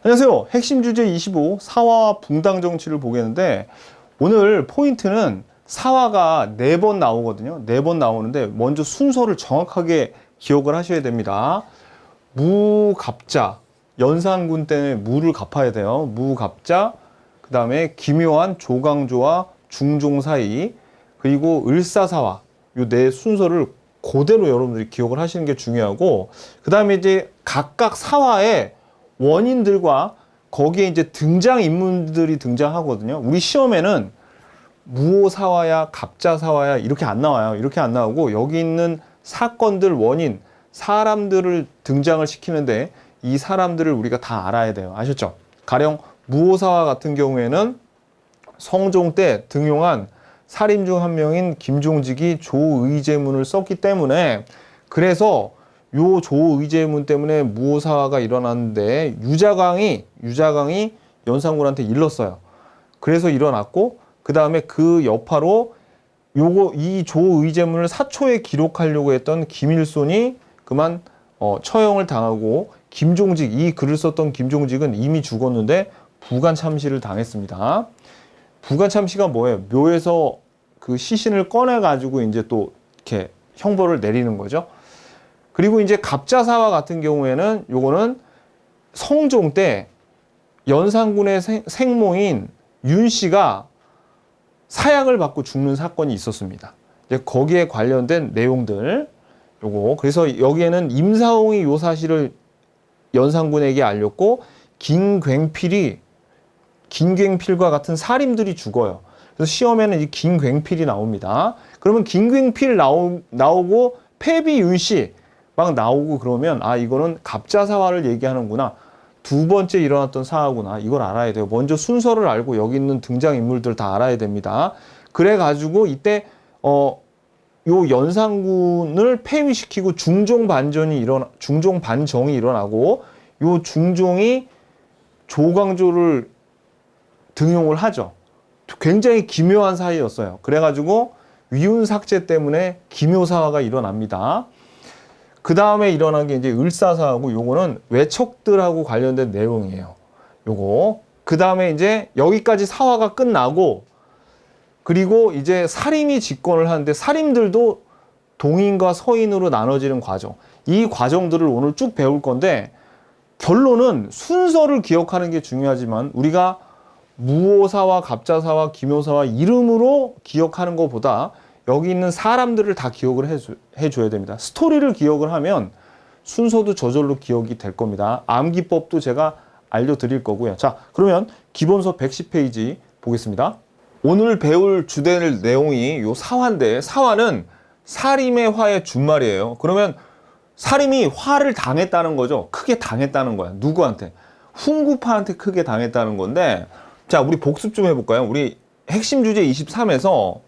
안녕하세요. 핵심 주제 25 사화와 붕당 정치를 보겠는데 오늘 포인트는 사화가 4번 나오거든요. 4번 나오는데 먼저 순서를 정확하게 기억을 하셔야 됩니다. 무갑자, 연산군 때문에 무를 갚아야 돼요. 무갑자, 그 다음에 기묘한 조강조와 중종 사이, 그리고 을사사화, 요 네 순서를 그대로 여러분들이 기억을 하시는 게 중요하고, 그 다음에 이제 각각 사화의 원인들과 거기에 이제 등장인물들이 등장하거든요. 우리 시험에는 무오사화야, 갑자사화야 이렇게 안 나와요. 이렇게 안 나오고 여기 있는 사건들, 원인, 사람들을 등장을 시키는데 이 사람들을 우리가 다 알아야 돼요. 아셨죠? 가령 무오사화 같은 경우에는 성종 때 등용한 살인 중 한 명인 김종직이 조의제문을 썼기 때문에, 그래서 요 조의제문 때문에 무오사화가 일어났는데 유자강이 연산군한테 일렀어요. 그래서 일어났고, 그 다음에 그 여파로 이 조의제문을 사초에 기록하려고 했던 김일손이 그만 처형을 당하고, 김종직, 이 글을 썼던 김종직은 이미 죽었는데 부관 참시를 당했습니다. 부관 참시가 뭐예요? 묘에서 그 시신을 꺼내 가지고 이제 또 이렇게 형벌을 내리는 거죠. 그리고 이제 갑자사화 같은 경우에는 요거는 성종 때 연산군의 생모인 윤 씨가 사약을 받고 죽는 사건이 있었습니다. 이제 거기에 관련된 내용들 요거, 그래서 여기에는 임사홍이 요 사실을 연산군에게 알렸고 김굉필과 같은 살인들이 죽어요. 그래서 시험에는 이 김굉필이 나옵니다. 그러면 김굉필 나오고 패비 윤 씨 막 나오고 그러면 아, 이거는 갑자사화를 얘기하는구나, 두 번째 일어났던 사화구나, 이걸 알아야 돼요. 먼저 순서를 알고 여기 있는 등장인물들 다 알아야 됩니다. 그래가지고 이때 요 연산군을 폐위시키고 중종반정이 일어나고 요 중종이 조광조를 등용을 하죠. 굉장히 기묘한 사이였어요. 그래가지고 위훈 삭제 때문에 기묘사화가 일어납니다. 그 다음에 일어난 게 이제 을사사하고, 요거는 외척들하고 관련된 내용이에요. 요거. 그 다음에 이제 여기까지 사화가 끝나고, 그리고 이제 살인이 집권을 하는데 살인들도 동인과 서인으로 나눠지는 과정. 이 과정들을 오늘 쭉 배울 건데, 결론은 순서를 기억하는 게 중요하지만 우리가 무오사와 갑자사와 기묘사와 이름으로 기억하는 것보다 여기 있는 사람들을 다 기억을 해줘야 됩니다. 스토리를 기억을 하면 순서도 저절로 기억이 될 겁니다. 암기법도 제가 알려드릴 거고요. 자, 그러면 기본서 110페이지 보겠습니다. 오늘 배울 주제 내용이 요 사화인데, 사화는 사림의 화의 준말이에요. 그러면 사림이 화를 당했다는 거죠. 크게 당했다는 거야. 누구한테? 훈구파한테 크게 당했다는 건데, 자, 우리 복습 좀 해볼까요? 우리 핵심 주제 23에서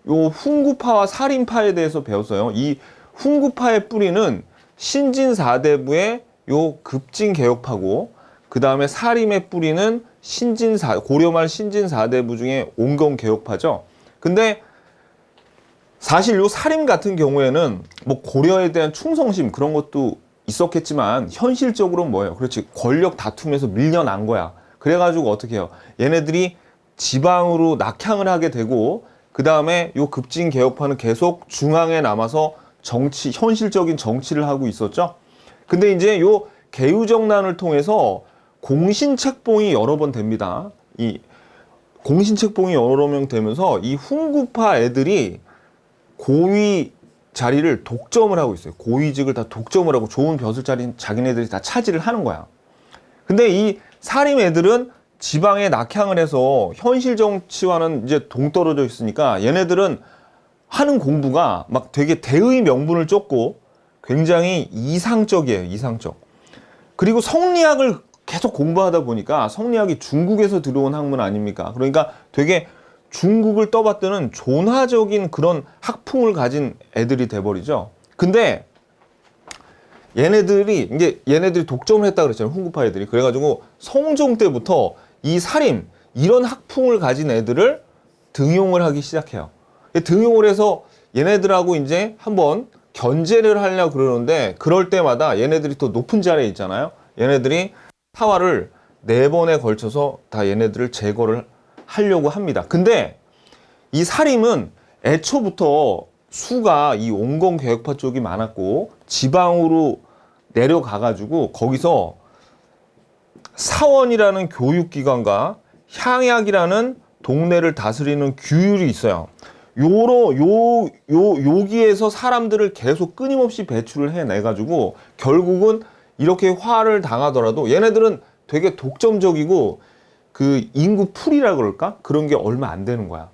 요 훈구파와 사림파에 대해서 배웠어요. 이 훈구파의 뿌리는 신진사대부의 요 급진개혁파고, 그 다음에 사림의 뿌리는 고려말 신진사대부 중에 온건개혁파죠. 근데 사실 요 사림 같은 경우에는 뭐 고려에 대한 충성심 그런 것도 있었겠지만 현실적으로는 뭐예요? 그렇지, 권력 다툼에서 밀려난 거야. 그래가지고 어떻게 해요? 얘네들이 지방으로 낙향을 하게 되고, 그 다음에 요 급진개혁파는 계속 중앙에 남아서 현실적인 정치를 하고 있었죠. 근데 이제 요 개유정난을 통해서 공신책봉이 여러 번 됩니다. 이 공신책봉이 여러 명 되면서 이 훈구파 애들이 고위 자리를 독점을 하고 있어요. 고위직을 다 독점을 하고 좋은 벼슬자리 자기네들이 다 차지를 하는 거야. 근데 이 사림 애들은 지방에 낙향을 해서 현실 정치와는 이제 동떨어져 있으니까 얘네들은 하는 공부가 막 되게 대의 명분을 쫓고 굉장히 이상적이에요. 이상적. 그리고 성리학을 계속 공부하다 보니까, 성리학이 중국에서 들어온 학문 아닙니까? 그러니까 되게 중국을 떠받드는 존화적인 그런 학풍을 가진 애들이 돼버리죠. 근데 얘네들이 독점을 했다 그랬잖아요. 훈구파 애들이. 그래가지고 성종 때부터 이 사림, 이런 학풍을 가진 애들을 등용을 하기 시작해요. 등용을 해서 얘네들하고 이제 한번 견제를 하려고 그러는데, 그럴 때마다 얘네들이 더 높은 자리에 있잖아요. 얘네들이 사화를 4번에 걸쳐서 다 얘네들을 제거를 하려고 합니다. 근데 이 사림은 애초부터 수가 이 온건 계획파 쪽이 많았고 지방으로 내려가가지고 거기서 사원이라는 교육기관과 향약이라는 동네를 다스리는 규율이 있어요. 여기에서 사람들을 계속 끊임없이 배출을 해내가지고 결국은 이렇게 화를 당하더라도 얘네들은 되게 독점적이고 그 인구 풀이라 그럴까? 그런 게 얼마 안 되는 거야.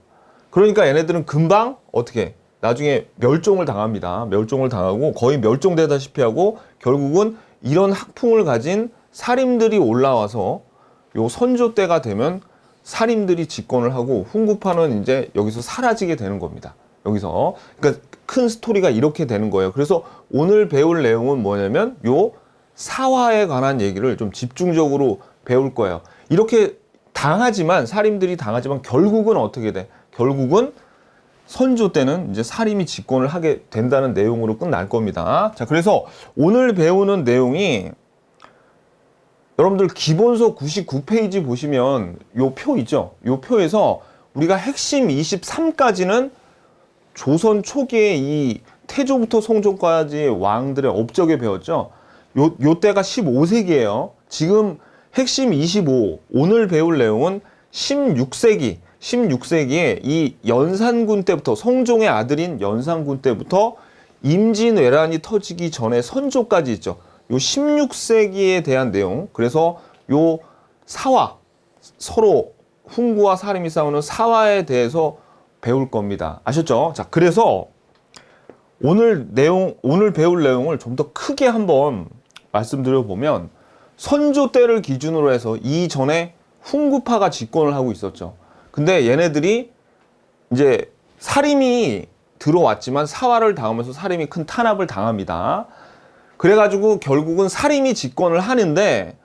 그러니까 얘네들은 금방 어떻게 나중에 멸종을 당합니다. 멸종을 당하고 거의 멸종되다시피 하고 결국은 이런 학풍을 가진 사림들이 올라와서 요 선조 때가 되면 사림들이 집권을 하고 훈구파는 이제 여기서 사라지게 되는 겁니다. 여기서 그러니까 큰 스토리가 이렇게 되는 거예요. 그래서 오늘 배울 내용은 뭐냐면 요 사화에 관한 얘기를 좀 집중적으로 배울 거예요. 이렇게 당하지만 사림들이 당하지만 결국은 어떻게 돼? 결국은 선조 때는 이제 사림이 집권을 하게 된다는 내용으로 끝날 겁니다. 자, 그래서 오늘 배우는 내용이 여러분들 기본서 99페이지 보시면 요 표 있죠? 요 표에서 우리가 핵심 23까지는 조선 초기에 이 태조부터 성종까지의 왕들의 업적에 배웠죠? 요 때가 15세기예요. 지금 핵심 25, 오늘 배울 내용은 16세기에 이 연산군 때부터 성종의 아들인 연산군 때부터 임진왜란이 터지기 전에 선조까지 있죠. 요 16세기에 대한 내용. 그래서 요 사화, 서로 훈구와 사림이 싸우는 사화에 대해서 배울 겁니다. 아셨죠? 자, 그래서 오늘 배울 내용을 좀 더 크게 한번 말씀드려 보면 선조 때를 기준으로 해서 이전에 훈구파가 집권을 하고 있었죠. 근데 얘네들이 이제 사림이 들어왔지만 사화를 당하면서 사림이 큰 탄압을 당합니다. 그래가지고 결국은 사림이 집권을 하는데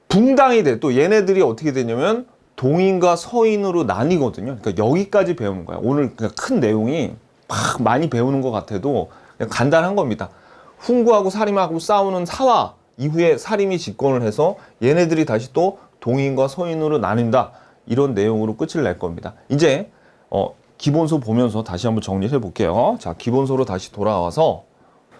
붕당이 돼. 또 얘네들이 어떻게 되냐면 동인과 서인으로 나뉘거든요. 그러니까 여기까지 배우는 거야. 오늘 그냥 큰 내용이 막 많이 배우는 것 같아도 그냥 간단한 겁니다. 훈구하고 사림하고 싸우는 사화 이후에 사림이 집권을 해서 얘네들이 다시 또 동인과 서인으로 나뉜다. 이런 내용으로 끝을 낼 겁니다. 이제 기본서 보면서 다시 한번 정리해 볼게요. 자, 기본서로 다시 돌아와서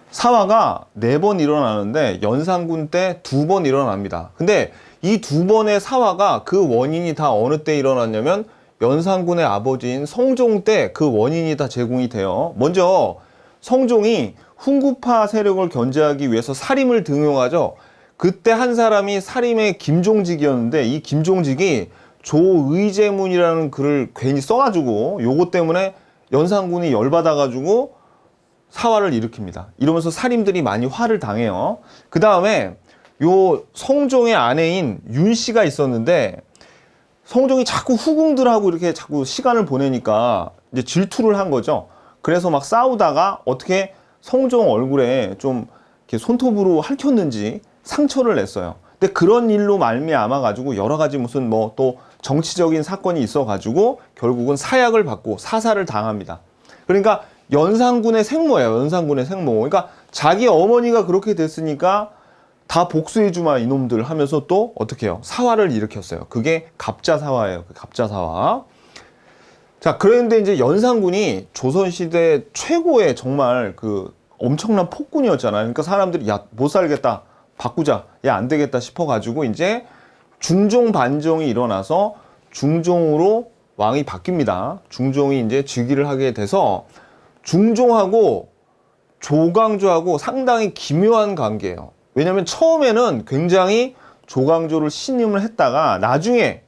사화가 4번 일어나는데 연산군 때 2번 일어납니다. 근데 이 2번의 사화가 그 원인이 다 어느 때 일어났냐면 연산군의 아버지인 성종 때 그 원인이 다 제공이 돼요. 먼저 성종이 훈구파 세력을 견제하기 위해서 사림을 등용하죠. 그때 한 사람이 사림의 김종직이었는데 이 김종직이 조의제문이라는 글을 괜히 써가지고 요거 때문에 연산군이 열받아가지고 사화를 일으킵니다. 이러면서 사림들이 많이 화를 당해요. 그 다음에 요 성종의 아내인 윤씨가 있었는데 성종이 자꾸 후궁들하고 이렇게 자꾸 시간을 보내니까 이제 질투를 한 거죠. 그래서 막 싸우다가 어떻게 성종 얼굴에 좀 이렇게 손톱으로 핥혔는지 상처를 냈어요. 근데 그런 일로 말미암아 가지고 여러 가지 무슨 뭐 또 정치적인 사건이 있어 가지고 결국은 사약을 받고 사살을 당합니다. 그러니까 연산군의 생모예요. 연산군의 생모. 그러니까 자기 어머니가 그렇게 됐으니까 다 복수해주마 이놈들 하면서 또 어떻게 해요? 사화를 일으켰어요. 그게 갑자사화예요. 갑자사화. 자, 그런데 이제 연산군이 조선시대 최고의 정말 그 엄청난 폭군이었잖아요. 그러니까 사람들이 야, 못 살겠다. 바꾸자. 야, 안 되겠다 싶어가지고 이제 중종 반정이 일어나서 중종으로 왕이 바뀝니다. 중종이 이제 즉위를 하게 돼서 중종하고 조광조하고 상당히 기묘한 관계예요. 왜냐면 처음에는 굉장히 조광조를 신임을 했다가 나중에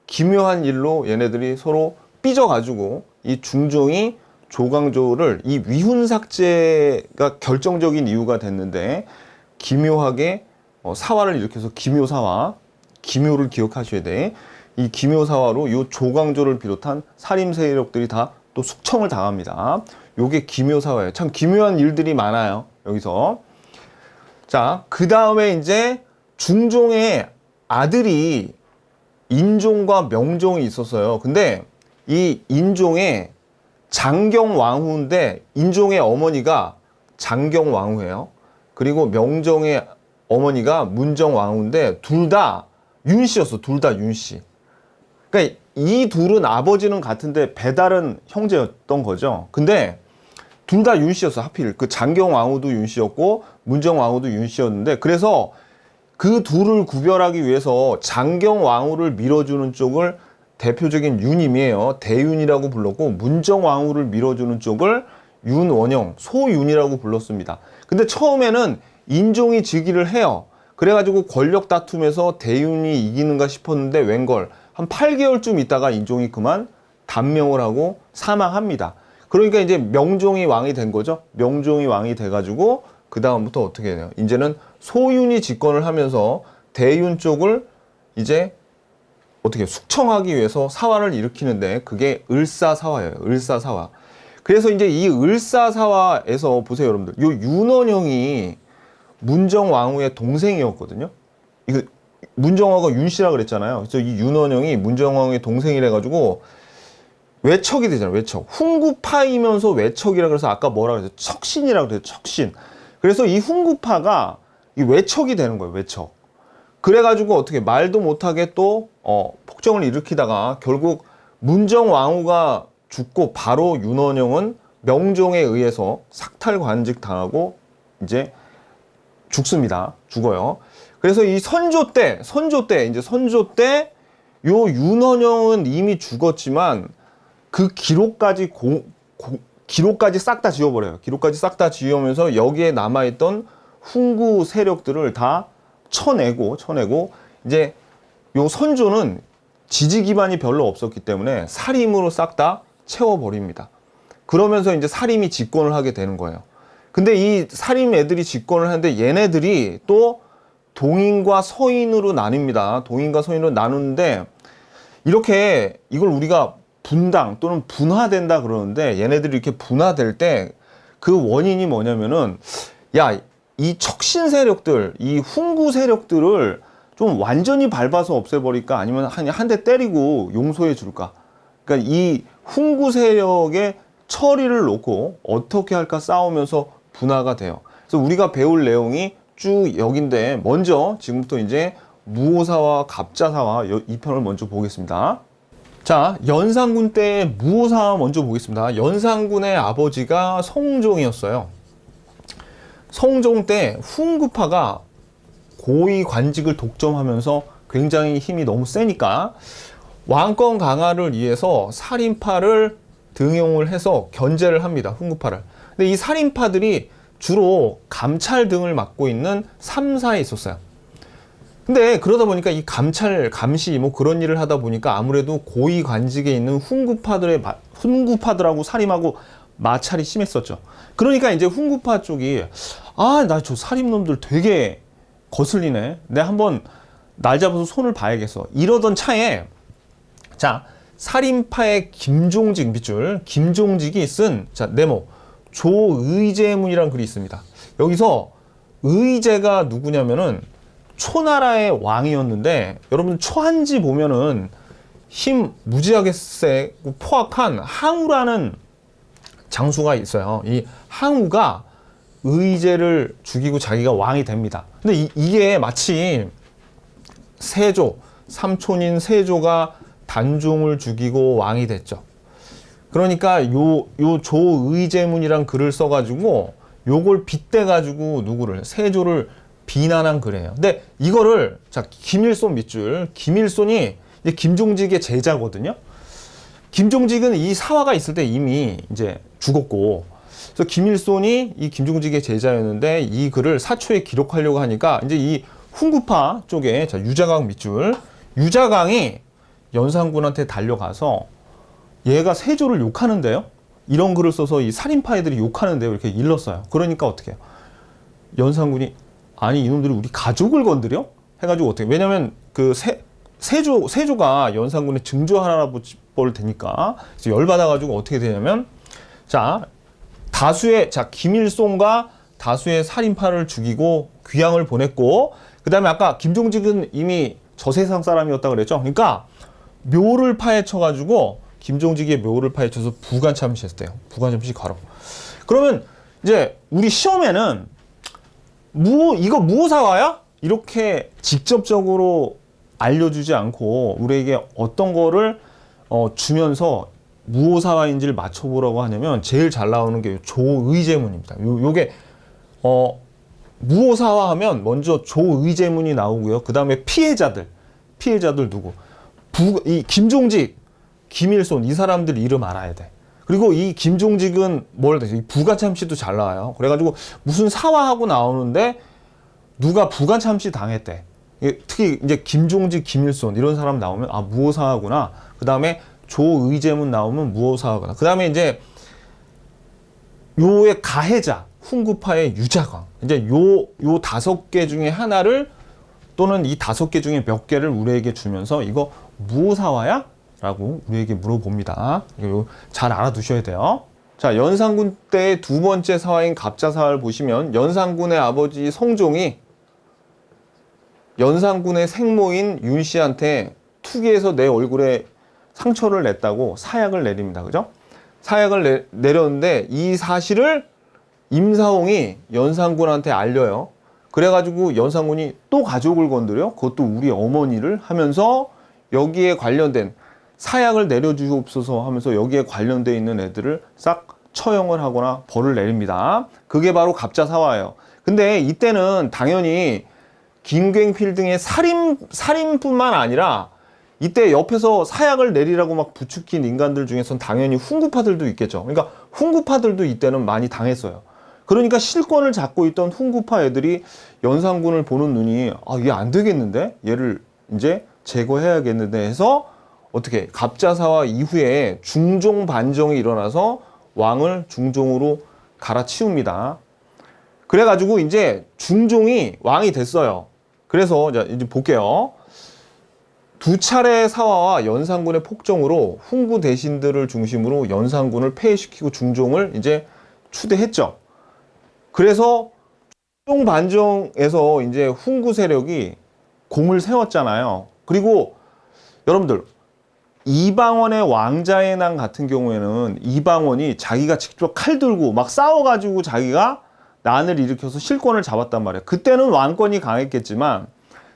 기묘한 일로 얘네들이 서로 삐져가지고 이 중종이 조광조를 이 위훈삭제가 결정적인 이유가 됐는데 기묘하게 사화를 일으켜서 기묘사화, 기묘를 기억하셔야 돼. 이 기묘사화로 이 조광조를 비롯한 살림 세력들이 다 또 숙청을 당합니다. 요게 기묘사화예요. 참 기묘한 일들이 많아요. 여기서. 자, 그 다음에 이제 중종의 아들이 인종과 명종이 있었어요. 근데 이 인종의 장경왕후인데 인종의 어머니가 장경왕후예요. 그리고 명종의 어머니가 문정왕후인데 둘 다 윤씨였어. 둘 다 윤씨. 그러니까 이 둘은 아버지는 같은데 배다른 형제였던 거죠. 근데 둘 다 윤씨였어. 하필 그 장경왕후도 윤씨였고 문정왕후도 윤씨였는데, 그래서 그 둘을 구별하기 위해서 장경왕후를 밀어주는 쪽을 대표적인 윤임이에요. 대윤이라고 불렀고, 문정왕후를 밀어주는 쪽을 윤원영, 소윤이라고 불렀습니다. 근데 처음에는 인종이 즉위를 해요. 그래가지고 권력 다툼에서 대윤이 이기는가 싶었는데 웬걸 한 8개월쯤 있다가 인종이 그만 단명을 하고 사망합니다. 그러니까 이제 명종이 왕이 된 거죠. 명종이 왕이 돼가지고 그 다음부터 어떻게 해요? 이제는 소윤이 집권을 하면서 대윤 쪽을 이제 어떻게 숙청하기 위해서 사화를 일으키는데, 그게 을사사화예요. 을사사화. 그래서 이제 이 을사사화에서 보세요, 여러분들. 요 윤원영이 문정왕후의 동생이었거든요. 이거 문정왕후가 윤씨라 그랬잖아요. 그래서 이 윤원영이 문정왕후의 동생이라 가지고 외척이 되잖아요. 외척. 훈구파이면서 외척이라 그래서 아까 뭐라 그랬어요? 척신이라고 그랬어요. 척신. 그래서 이 훈구파가 이 외척이 되는 거예요. 외척. 그래가지고 어떻게 말도 못하게 또 폭정을 일으키다가 결국 문정왕후가 죽고 바로 윤원영은 명종에 의해서 삭탈관직 당하고 이제 죽습니다. 죽어요. 그래서 이 선조 때 요 윤원영은 이미 죽었지만 그 기록까지 기록까지 싹 다 지워버려요. 기록까지 싹 다 지우면서 여기에 남아있던 훈구 세력들을 다 쳐내고 이제 요 선조는 지지 기반이 별로 없었기 때문에 살임으로 싹 다 채워버립니다. 그러면서 이제 살임이 집권을 하게 되는 거예요. 근데 이 살임 애들이 집권을 하는데 얘네들이 또 동인과 서인으로 나뉩니다. 동인과 서인으로 나누는데, 이렇게 이걸 우리가 분당 또는 분화된다 그러는데, 얘네들이 이렇게 분화될 때 그 원인이 뭐냐면은, 야, 이 척신 세력들, 이 훈구 세력들을 좀 완전히 밟아서 없애버릴까, 아니면 한 대 때리고 용서해 줄까. 그러니까 이 훈구 세력의 처리를 놓고 어떻게 할까 싸우면서 분화가 돼요. 그래서 우리가 배울 내용이 쭉 여긴데, 먼저 지금부터 이제 무오사와 갑자사와 이 편을 먼저 보겠습니다. 자, 연산군 때의 무오사 먼저 보겠습니다. 연산군의 아버지가 성종이었어요. 성종 때 훈구파가 고위 관직을 독점하면서 굉장히 힘이 너무 세니까 왕권 강화를 위해서 살인파를 등용을 해서 견제를 합니다. 훈구파를. 근데 이 살인파들이 주로 감찰 등을 맡고 있는 3사에 있었어요. 근데 그러다 보니까 이 감찰, 감시 뭐 그런 일을 하다 보니까 아무래도 고위 관직에 있는 훈구파들하고 살인하고 마찰이 심했었죠. 그러니까 이제 훈구파 쪽이 나 저 살인놈들 되게 거슬리네. 내가 한번 날 잡아서 손을 봐야겠어. 이러던 차에 자, 살인파의 김종직 밑줄, 김종직이 쓴 네모 조의제문이라는 글이 있습니다. 여기서 의제가 누구냐면은 초나라의 왕이었는데, 여러분 초한지 보면은 힘 무지하게 세고 포악한 항우라는 장수가 있어요. 이 항우가 의제를 죽이고 자기가 왕이 됩니다. 근데 이게 마치 삼촌인 세조가 단종을 죽이고 왕이 됐죠. 그러니까 요 조의제문이란 글을 써가지고 요걸 빗대가지고 누구를, 세조를 비난한 글이에요. 근데 이거를 자, 김일손 밑줄, 김일손이 이제 김종직의 제자거든요. 김종직은 이 사화가 있을 때 이미 이제 죽었고, 그래서 김일손이 이 김종직의 제자였는데 이 글을 사초에 기록하려고 하니까 이제 이 훈구파 쪽에 자, 유자강 밑줄, 유자강이 연산군한테 달려가서 얘가 세조를 욕하는데요. 이런 글을 써서 이 살인파 애들이 욕하는데요. 이렇게 일렀어요. 그러니까 어떻게 해요? 연산군이 아니 이놈들이 우리 가족을 건드려? 해가지고 어떻게? 왜냐면 그 세조가 연산군의 증조 할아버지뻘 되니까 그래서 열받아가지고 어떻게 되냐면 김일손과 다수의 살인파를 죽이고 귀양을 보냈고, 그 다음에 아까 김종직은 이미 저세상 사람이었다 그랬죠. 그러니까 묘를 파헤쳐가지고 김종직의 묘를 파헤쳐서 부관 참시했대요. 부관 참시 가로. 그러면 이제 우리 시험에는 이거 무오사화야? 이렇게 직접적으로 알려주지 않고 우리에게 어떤 거를 주면서 무오사화인지를 맞춰보라고 하냐면 제일 잘 나오는 게 조의제문입니다. 요게 무오사화하면 먼저 조의제문이 나오고요. 그 다음에 피해자들 누구? 이 김종직, 김일손 이 사람들 이름 알아야 돼. 그리고 이 김종직은 뭘 되죠? 부가참시도 잘 나와요. 그래가지고 무슨 사화하고 나오는데 누가 부가참시 당했대. 특히 이제 김종직, 김일손 이런 사람 나오면 아 무오사화구나. 그 다음에 조의제문 나오면 무오사화구나. 그 다음에 이제 요의 가해자 훈구파의 유자광. 이제 요 5개 중에 하나를 또는 이 5개 중에 몇 개를 우리에게 주면서 이거 무오사화야? 라고 우리에게 물어봅니다. 이거 잘 알아두셔야 돼요. 자, 연산군 때의 두 번째 사화인 갑자사화를 보시면 연산군의 아버지 성종이 연산군의 생모인 윤 씨한테 투기해서 내 얼굴에 상처를 냈다고 사약을 내립니다. 그죠? 사약을 내렸는데 이 사실을 임사홍이 연산군한테 알려요. 그래가지고 연산군이 또 가족을 건드려? 그것도 우리 어머니를 하면서 여기에 관련된 사약을 내려주옵소서 하면서 여기에 관련되어 있는 애들을 싹 처형을 하거나 벌을 내립니다. 그게 바로 갑자사화예요. 근데 이때는 당연히 김갱필 등의 살인뿐만 아니라 이때 옆에서 사약을 내리라고 막 부추긴 인간들 중에선 당연히 훈구파들도 있겠죠. 그러니까 훈구파들도 이때는 많이 당했어요. 그러니까 실권을 잡고 있던 훈구파 애들이 연산군을 보는 눈이 아, 얘 안 되겠는데? 얘를 이제 제거해야겠는데 해서 어떻게 갑자사화 이후에 중종 반정이 일어나서 왕을 중종으로 갈아치웁니다. 그래가지고 이제 중종이 왕이 됐어요. 그래서 이제 볼게요. 두 차례 사화와 연산군의 폭정으로 훈구 대신들을 중심으로 연산군을 폐해시키고 중종을 이제 추대했죠. 그래서 중종 반정에서 이제 훈구 세력이 공을 세웠잖아요. 그리고 여러분들 이방원의 왕자의 난 같은 경우에는 이방원이 자기가 직접 칼 들고 막 싸워가지고 자기가 난을 일으켜서 실권을 잡았단 말이에요. 그때는 왕권이 강했겠지만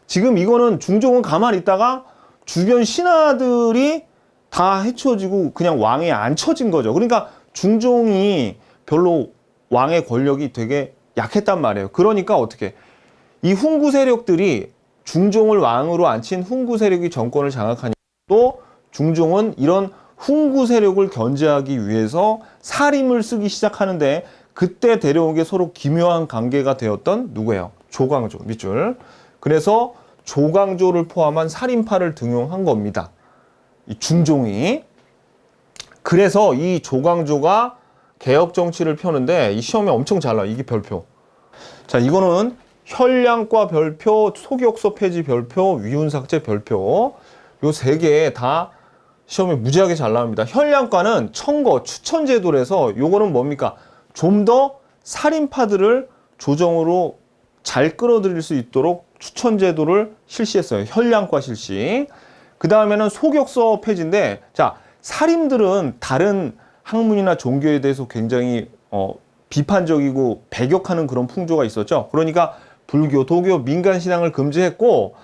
지금 이거는 중종은 가만히 있다가 주변 신하들이 다 해치워지고 그냥 왕에 앉혀진 거죠. 그러니까 중종이 별로 왕의 권력이 되게 약했단 말이에요. 그러니까 어떻게 이 훈구 세력들이 중종을 왕으로 앉힌 훈구 세력이 정권을 장악하니 또 중종은 이런 훈구 세력을 견제하기 위해서 살임을 쓰기 시작하는데 그때 데려온 게 서로 기묘한 관계가 되었던 누구예요? 조광조 밑줄. 그래서 조광조를 포함한 살인파를 등용한 겁니다. 이 중종이. 그래서 이 조광조가 개혁 정치를 펴는데 이 시험에 엄청 잘 나와요. 이게 별표. 자, 이거는 혈량과 별표, 소격서 폐지 별표, 위훈삭제 별표. 요 세 개 다 시험에 무지하게 잘 나옵니다. 혈량과는 청거, 추천제도라서 요거는 뭡니까? 좀 더 살인파들을 조정으로 잘 끌어들일 수 있도록 추천제도를 실시했어요. 혈량과 실시. 그 다음에는 소격서 폐지인데, 자, 살인들은 다른 학문이나 종교에 대해서 굉장히 비판적이고 배격하는 그런 풍조가 있었죠. 그러니까 불교, 도교, 민간신앙을 금지했고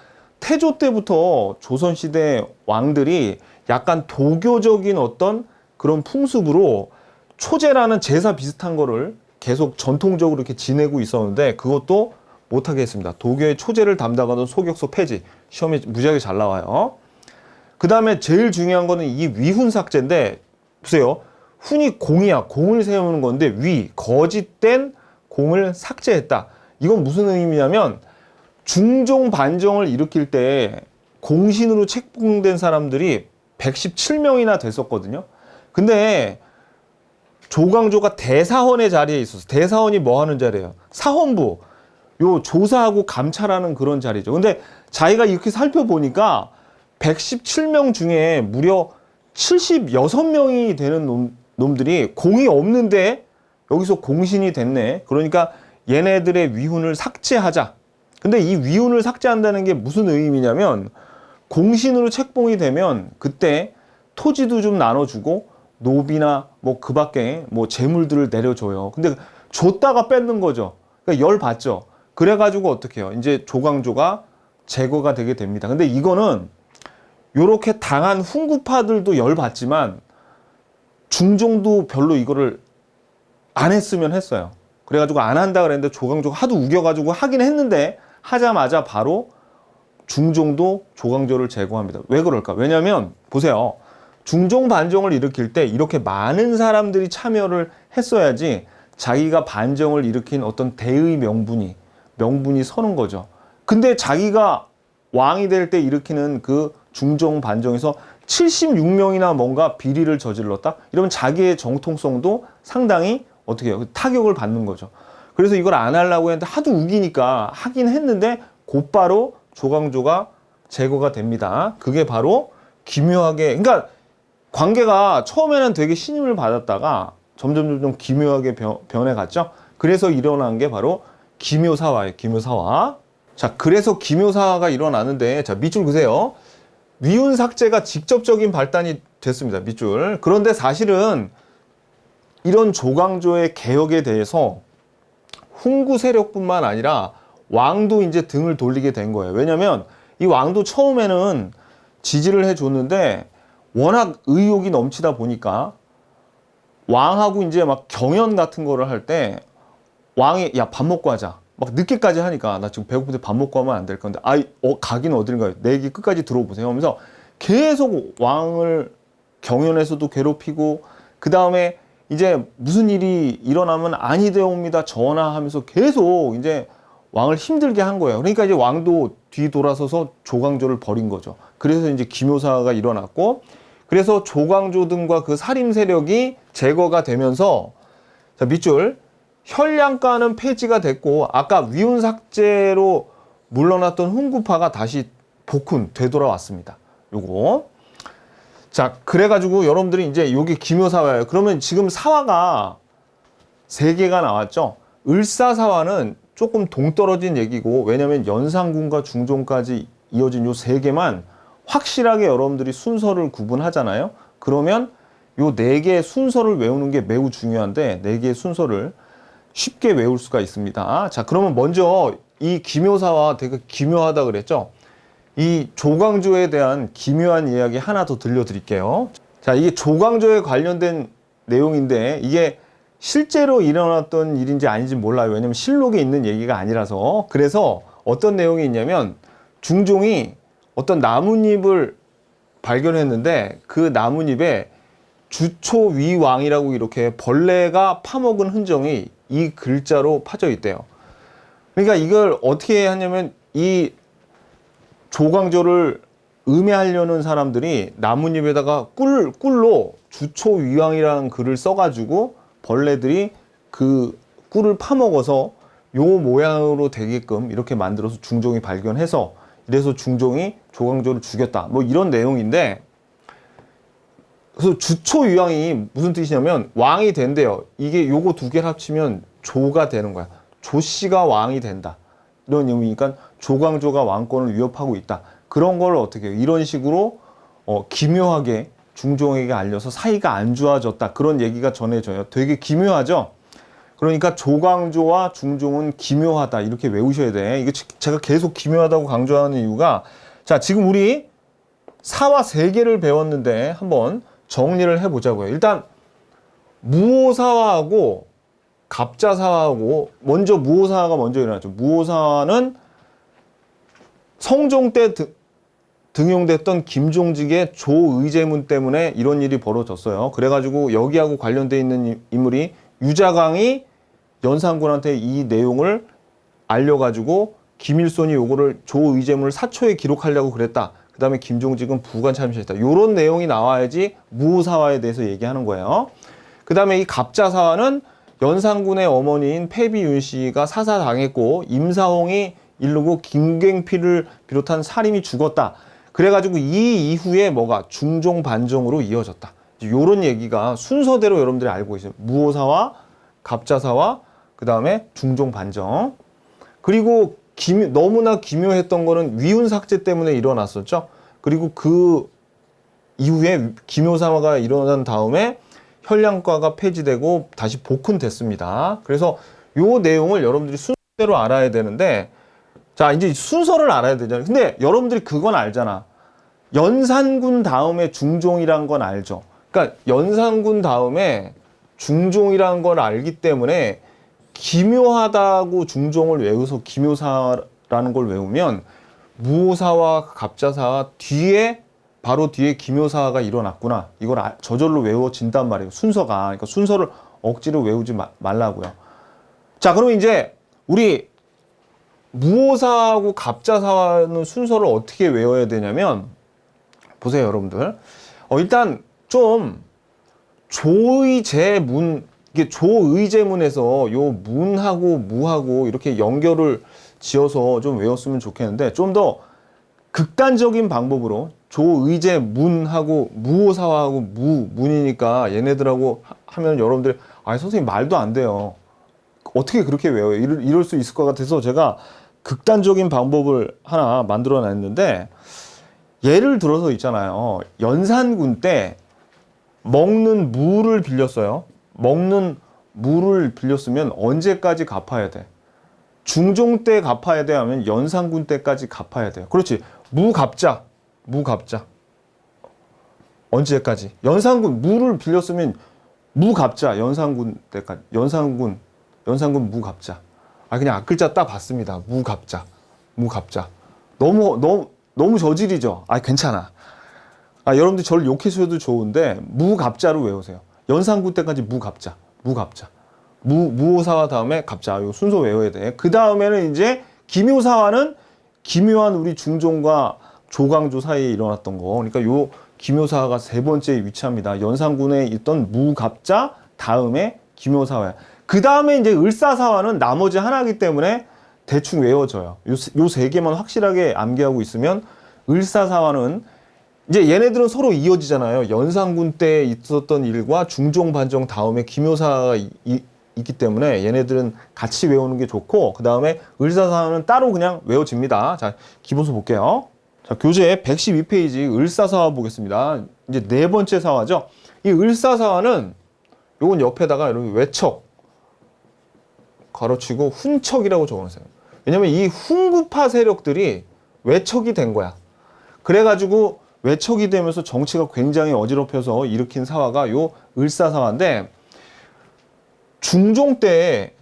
태조 때부터 조선시대 왕들이 약간 도교적인 어떤 그런 풍습으로 초제라는 제사 비슷한 거를 계속 전통적으로 이렇게 지내고 있었는데 그것도 못하게 했습니다. 도교의 초제를 담당하던 소격서 폐지. 시험에 무지하게 잘 나와요. 그 다음에 제일 중요한 거는 이 위훈삭제인데 보세요. 훈이 공이야. 공을 세우는 건데 거짓된 공을 삭제했다. 이건 무슨 의미냐면 중종 반정을 일으킬 때 공신으로 책봉된 사람들이 117명이나 됐었거든요. 근데 조광조가 대사헌의 자리에 있었어. 대사헌이 뭐 하는 자리예요? 사헌부. 요 조사하고 감찰하는 그런 자리죠. 근데 자기가 이렇게 살펴보니까 117명 중에 무려 76명이 되는 놈들이 공이 없는데 여기서 공신이 됐네. 그러니까 얘네들의 위훈을 삭제하자. 근데 이 위훈을 삭제한다는 게 무슨 의미냐면 공신으로 책봉이 되면 그때 토지도 좀 나눠주고 노비나 뭐 그 밖에 뭐 재물들을 내려줘요. 근데 줬다가 뺏는 거죠. 그러니까 열 받죠. 그래가지고 어떻게 해요? 이제 조광조가 제거가 되게 됩니다. 근데 이거는 요렇게 당한 훈구파들도 열받지만 중종도 별로 이거를 안 했으면 했어요. 그래가지고 안 한다 그랬는데 조광조가 하도 우겨가지고 하긴 했는데 하자마자 바로 중종도 조광조를 제거합니다. 왜 그럴까? 왜냐면 보세요. 중종 반정을 일으킬 때 이렇게 많은 사람들이 참여를 했어야지 자기가 반정을 일으킨 어떤 대의 명분이 서는 거죠. 근데 자기가 왕이 될 때 일으키는 그 중종 반정에서 76명이나 뭔가 비리를 저질렀다? 이러면 자기의 정통성도 상당히 어떻게 해요? 타격을 받는 거죠. 그래서 이걸 안 하려고 했는데 하도 우기니까 하긴 했는데 곧바로 조광조가 제거가 됩니다. 그게 바로 기묘하게, 그러니까 관계가 처음에는 되게 신임을 받았다가 점점 기묘하게 변해갔죠. 그래서 일어난 게 바로 기묘사화예요. 기묘사화. 자, 그래서 기묘사화가 일어나는데, 자, 밑줄 그세요. 위훈 삭제가 직접적인 발단이 됐습니다. 밑줄. 그런데 사실은 이런 조광조의 개혁에 대해서 훈구 세력뿐만 아니라 왕도 이제 등을 돌리게 된 거예요. 왜냐면 이 왕도 처음에는 지지를 해줬는데 워낙 의욕이 넘치다 보니까 왕하고 이제 막 경연 같은 거를 할 때 왕이 야, 밥 먹고 하자. 막 늦게까지 하니까 나 지금 배고픈데 밥 먹고 하면 안 될 건데 가긴 어딜가요? 내 얘기 끝까지 들어보세요 하면서 계속 왕을 경연에서도 괴롭히고 그 다음에 이제 무슨 일이 일어나면 아니 되옵니다 전하하면서 계속 이제 왕을 힘들게 한 거예요. 그러니까 이제 왕도 뒤돌아서서 조광조를 버린 거죠. 그래서 이제 기묘사가 일어났고 그래서 조광조 등과 그 살림 세력이 제거가 되면서 자, 밑줄 현량가는 폐지가 됐고 아까 위훈 삭제로 물러났던 훈구파가 다시 복훈 되돌아왔습니다. 요거. 자, 그래가지고 여러분들이 이제 요게 기묘사화예요. 그러면 지금 사화가 3개가 나왔죠. 을사사화는 조금 동떨어진 얘기고 왜냐면 연산군과 중종까지 이어진 요 3개만 확실하게 여러분들이 순서를 구분하잖아요. 그러면 요 4개의 순서를 외우는 게 매우 중요한데 4개의 순서를 쉽게 외울 수가 있습니다. 자, 그러면 먼저 이 기묘사화 되게 기묘하다 그랬죠. 이 조광조에 대한 기묘한 이야기 하나 더 들려드릴게요. 자, 이게 조광조에 관련된 내용인데 이게 실제로 일어났던 일인지 아닌지 몰라요. 왜냐면 실록에 있는 얘기가 아니라서. 그래서 어떤 내용이 있냐면 중종이 어떤 나뭇잎을 발견했는데 그 나뭇잎에 주초위왕이라고 이렇게 벌레가 파먹은 흔적이 이 글자로 파져 있대요. 그러니까 이걸 어떻게 하냐면 이 조광조를 음해하려는 사람들이 나뭇잎에다가 꿀로 주초위왕이라는 글을 써가지고 벌레들이 그 꿀을 파먹어서 요 모양으로 되게끔 이렇게 만들어서 중종이 발견해서 이래서 중종이 조광조를 죽였다. 뭐 이런 내용인데 그래서 주초위왕이 무슨 뜻이냐면 왕이 된대요. 이게 요거 2개를 합치면 조가 되는 거야. 조씨가 왕이 된다. 이런 의미니까 조광조가 왕권을 위협하고 있다. 그런 걸 어떻게 해요? 이런 식으로 기묘하게 중종에게 알려서 사이가 안 좋아졌다. 그런 얘기가 전해져요. 되게 기묘하죠? 그러니까 조광조와 중종은 기묘하다. 이렇게 외우셔야 돼. 이게 제가 계속 기묘하다고 강조하는 이유가 자, 지금 우리 사화 3개를 배웠는데 한번 정리를 해보자고요. 일단 무오사화하고 갑자사화하고 먼저 무오사화가 먼저 일어났죠. 무오사화는 성종 때 등용됐던 김종직의 조의제문 때문에 이런 일이 벌어졌어요. 그래가지고 여기하고 관련돼 있는 인물이 유자광이 연산군한테 이 내용을 알려가지고 김일손이 요거를 조의제문을 사초에 기록하려고 그랬다. 그 다음에 김종직은 부관 참시했다. 이런 내용이 나와야지 무오사화에 대해서 얘기하는 거예요. 그 다음에 이 갑자사화는 연산군의 어머니인 패비윤 씨가 사사당했고 임사홍이 이르고 김갱필을 비롯한 살인이 죽었다. 그래가지고 이 이후에 뭐가 중종 반정으로 이어졌다. 이런 얘기가 순서대로 여러분들이 알고 있어요. 무오사화, 갑자사화, 그 다음에 중종 반정. 그리고 너무나 기묘했던 거는 위훈 삭제 때문에 일어났었죠. 그리고 그 이후에 기묘사화가 일어난 다음에 현량과가 폐지되고 다시 복훈됐습니다. 그래서 요 내용을 여러분들이 순서대로 알아야 되는데 자, 이제 순서를 알아야 되잖아요. 근데 여러분들이 그건 알잖아. 연산군 다음에 중종이란 건 알죠. 그러니까 연산군 다음에 중종이란 걸 알기 때문에 기묘하다고 중종을 외워서 기묘사라는 걸 외우면 무오사와 갑자사와 뒤에 바로 뒤에 기묘사가 일어났구나. 이걸 저절로 외워진단 말이에요. 순서가. 그러니까 순서를 억지로 외우지 말라고요. 자, 그러면 이제 우리 무오사하고 갑자사는 순서를 어떻게 외워야 되냐면 보세요, 여러분들. 일단 좀 조의제문, 이게 조의제문에서 요 문하고 무하고 이렇게 연결을 지어서 좀 외웠으면 좋겠는데 좀 더 극단적인 방법으로 조의제문하고 무오사하고 문이니까 얘네들하고 하면 여러분들 선생님 말도 안 돼요. 어떻게 그렇게 외워요? 이럴 수 있을 것 같아서 제가 극단적인 방법을 하나 만들어 놨는데 예를 들어서 있잖아요. 연산군 때 먹는 무를 빌렸어요. 먹는 무를 빌렸으면 언제까지 갚아야 돼? 중종 때 갚아야 돼? 하면 연산군 때까지 갚아야 돼요. 그렇지. 무갑자. 언제까지? 연산군 무를 빌렸으면 무갑자. 연산군 때까지. 연산군 무갑자. 그냥 앞글자 딱 봤습니다. 무갑자. 너무 저질이죠. 괜찮아. 여러분들 저를 욕해주셔도 좋은데 무갑자로 외우세요. 연산군 때까지 무갑자. 무오사와 다음에 갑자. 요 순서 외워야 돼. 그 다음에는 이제 기묘사화는 기묘한 우리 중종과 조광조 사이에 일어났던 거. 그러니까 요 기묘사화가 세 번째에 위치합니다. 연산군에 있던 무갑자 다음에 기묘사화. 그 다음에 이제 을사사화는 나머지 하나이기 때문에 대충 외워져요. 요 세 개만 확실하게 암기하고 있으면 을사사화는 이제 얘네들은 서로 이어지잖아요. 연산군 때 있었던 일과 중종 반정 다음에 기묘사가 있기 때문에 얘네들은 같이 외우는 게 좋고 그 다음에 을사사화는 따로 그냥 외워집니다. 자, 기본서 볼게요. 자, 교재 112페이지 을사사화 보겠습니다. 이제 네 번째 사화죠. 이 을사사화는 요건 옆에다가 이렇게 외척 가로치고 훈척이라고 적어놓으세요. 왜냐면 이 훈구파 세력들이 외척이 된 거야. 그래가지고 외척이 되면서 정치가 굉장히 어지럽혀서 일으킨 사화가 요 을사사화인데 중종 때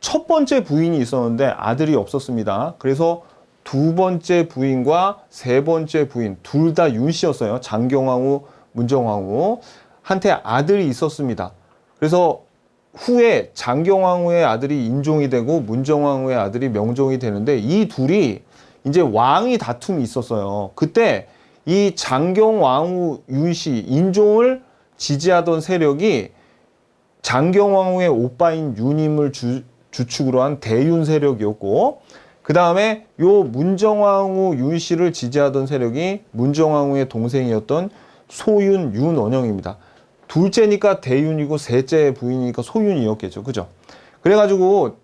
첫 번째 부인이 있었는데 아들이 없었습니다. 그래서 두 번째 부인과 세 번째 부인 둘 다 윤씨였어요. 장경왕후, 문정왕후 한테 아들이 있었습니다. 그래서 후에 장경왕후의 아들이 인종이 되고 문정왕후의 아들이 명종이 되는데 이 둘이 이제 왕이 다툼이 있었어요. 그때 이 장경왕후 윤씨 인종을 지지하던 세력이 장경왕후의 오빠인 윤임을 주축으로 한 대윤 세력이었고 그 다음에 요 문정왕후 윤씨를 지지하던 세력이 문정왕후의 동생이었던 소윤 윤원영입니다. 둘째니까 대윤이고 셋째 부인이니까 소윤이었겠죠. 그죠? 그래가지고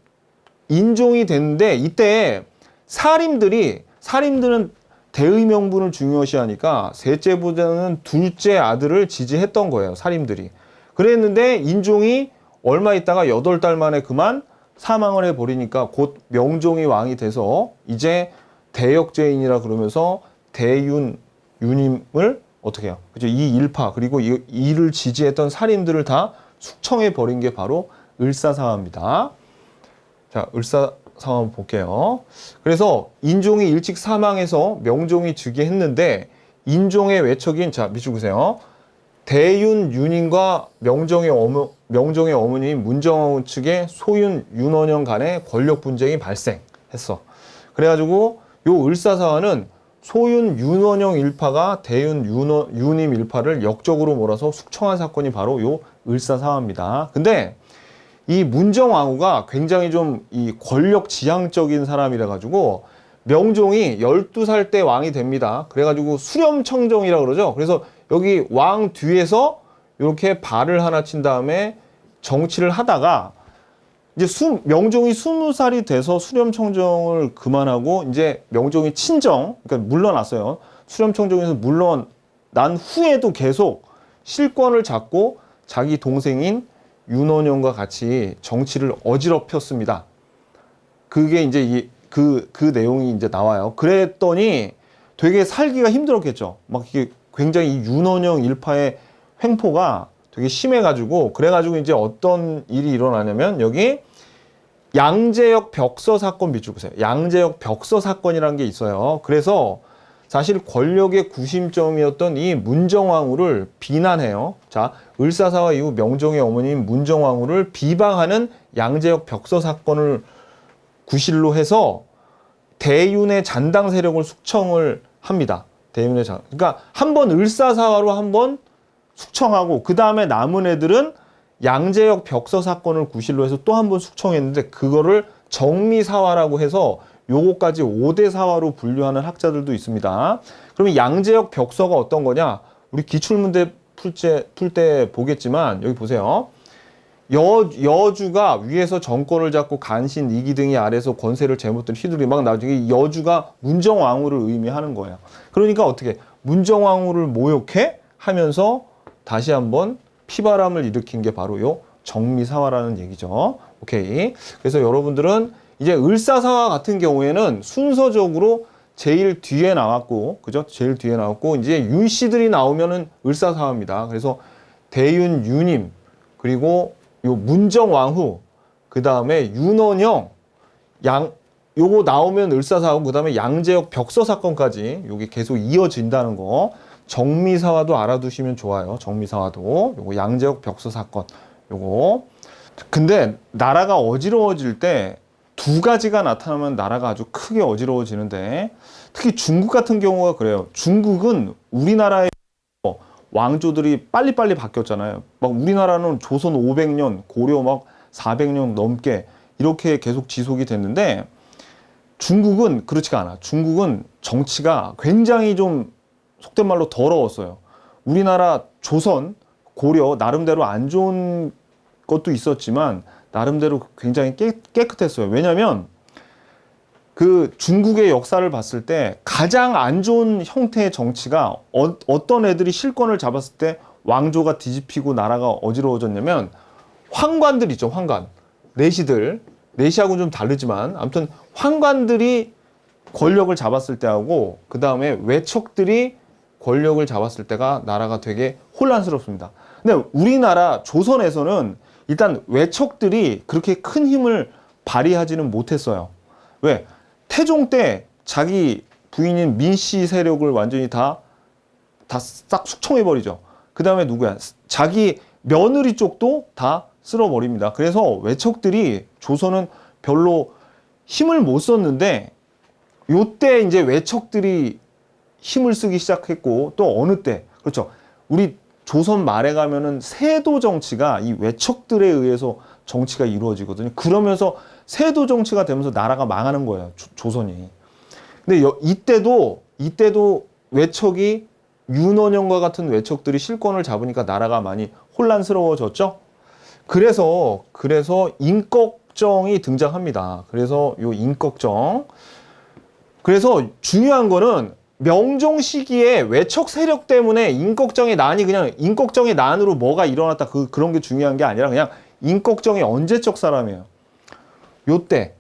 인종이 됐는데 이때 살인들은 대의 명분을 중요시하니까 셋째보다는 둘째 아들을 지지했던 거예요. 살인들이. 그랬는데 인종이 얼마 있다가 8달 만에 그만 사망을 해버리니까 곧 명종이 왕이 돼서 이제 대역죄인이라 그러면서 윤임을 어떻게 해요? 그죠? 이 일파 그리고 이를 지지했던 살인들을 다 숙청해 버린 게 바로 을사사화입니다. 자, 을사사화 한번 볼게요. 그래서 인종이 일찍 사망해서 명종이 즉위했는데 인종의 외척인 자 밑줄 보세요. 대윤 윤임과 명종의 어머니인 문정왕후 측의 소윤 윤원영 간의 권력 분쟁이 발생했어. 그래가지고 요 을사사화는 소윤 윤원영 일파가 대윤 윤임 일파를 역적으로 몰아서 숙청한 사건이 바로 요 을사사화입니다. 근데 이 문정왕후가 굉장히 좀 이 권력 지향적인 사람이라 가지고 명종이 12살 때 왕이 됩니다. 그래가지고 수렴청정이라고 그러죠. 그래서 여기 왕 뒤에서 이렇게 발을 하나 친 다음에 정치를 하다가 이제 명종이 20살이 돼서 수렴청정을 그만하고 이제 명종이 친정, 그러니까 물러났어요. 수렴청정에서 물러난 후에도 계속 실권을 잡고 자기 동생인 윤원영과 같이 정치를 어지럽혔습니다. 그게 이제 그 내용이 이제 나와요. 그랬더니 되게 살기가 힘들었겠죠. 막 이게 굉장히 이 윤원영 일파의 횡포가 되게 심해가지고, 그래가지고 이제 어떤 일이 일어나냐면, 여기 양재역 벽서 사건 밑줄 보세요. 양재역 벽서 사건이라는 게 있어요. 그래서 사실 권력의 구심점이었던 이 문정왕후를 비난해요. 자, 을사사화 이후 명종의 어머니인 문정왕후를 비방하는 양재역 벽서 사건을 구실로 해서 대윤의 잔당 세력을 숙청을 합니다. 대윤의 잔. 그러니까 한번 을사사화로 한번 숙청하고, 그 다음에 남은 애들은 양재역 벽서 사건을 구실로 해서 또 한 번 숙청했는데, 그거를 정미사화라고 해서 요거까지 5대 사화로 분류하는 학자들도 있습니다. 그러면 양재역 벽서가 어떤 거냐? 우리 기출문제 풀 때 보겠지만, 여기 보세요. 여주가 위에서 정권을 잡고 간신 이기 등이 아래서 권세를 제멋대로 휘두르기, 막 나중에 여주가 문정왕후를 의미하는 거예요. 그러니까 어떻게 문정왕후를 모욕해 하면서 다시 한번 피바람을 일으킨 게 바로 요 정미사화라는 얘기죠. 오케이. 그래서 여러분들은 이제 을사사화 같은 경우에는 순서적으로 제일 뒤에 나왔고, 그죠? 제일 뒤에 나왔고, 이제 윤 씨들이 나오면은 을사사화입니다. 그래서 대윤 유님, 그리고 요 문정왕후, 그 다음에 윤원영, 요거 나오면 을사사화고, 그 다음에 양재역 벽서 사건까지 요게 계속 이어진다는 거. 정미사화도 알아두시면 좋아요. 정미사화도. 요거 양재역 벽서 사건. 요거. 근데 나라가 어지러워질 때 두 가지가 나타나면 나라가 아주 크게 어지러워지는데, 특히 중국 같은 경우가 그래요. 중국은 우리나라의 왕조들이 빨리빨리 바뀌었잖아요. 막 우리나라는 조선 500년, 고려 막 400년 넘게 이렇게 계속 지속이 됐는데, 중국은 그렇지가 않아. 중국은 정치가 굉장히 좀 속된 말로 더러웠어요. 우리나라 조선, 고려 나름대로 안 좋은 것도 있었지만 나름대로 굉장히 깨끗했어요. 왜냐하면 그 중국의 역사를 봤을 때 가장 안 좋은 형태의 정치가 어떤 애들이 실권을 잡았을 때 왕조가 뒤집히고 나라가 어지러워졌냐면, 황관들 있죠. 황관. 내시들. 내시하고는 좀 다르지만 아무튼 황관들이 권력을 잡았을 때하고, 그 다음에 외척들이 권력을 잡았을 때가 나라가 되게 혼란스럽습니다. 근데 우리나라 조선에서는 일단 외척들이 그렇게 큰 힘을 발휘하지는 못했어요. 왜? 태종 때 자기 부인인 민씨 세력을 완전히 다 싹 숙청해버리죠. 그 다음에 누구야? 자기 며느리 쪽도 다 쓸어버립니다. 그래서 외척들이 조선은 별로 힘을 못 썼는데, 요때 이제 외척들이 힘을 쓰기 시작했고, 또 어느 때, 그렇죠. 우리 조선 말에 가면은 세도 정치가 이 외척들에 의해서 정치가 이루어지거든요. 그러면서 세도 정치가 되면서 나라가 망하는 거예요. 조선이. 근데 이때도 외척이 윤원영과 같은 외척들이 실권을 잡으니까 나라가 많이 혼란스러워졌죠. 그래서 임꺽정이 등장합니다. 그래서 요 임꺽정. 그래서 중요한 거는 명종 시기에 외척 세력 때문에 임꺽정의 난이 그냥 임꺽정의 난으로 뭐가 일어났다 그런 게 중요한 게 아니라, 그냥 임꺽정이 언제적 사람이에요. 요때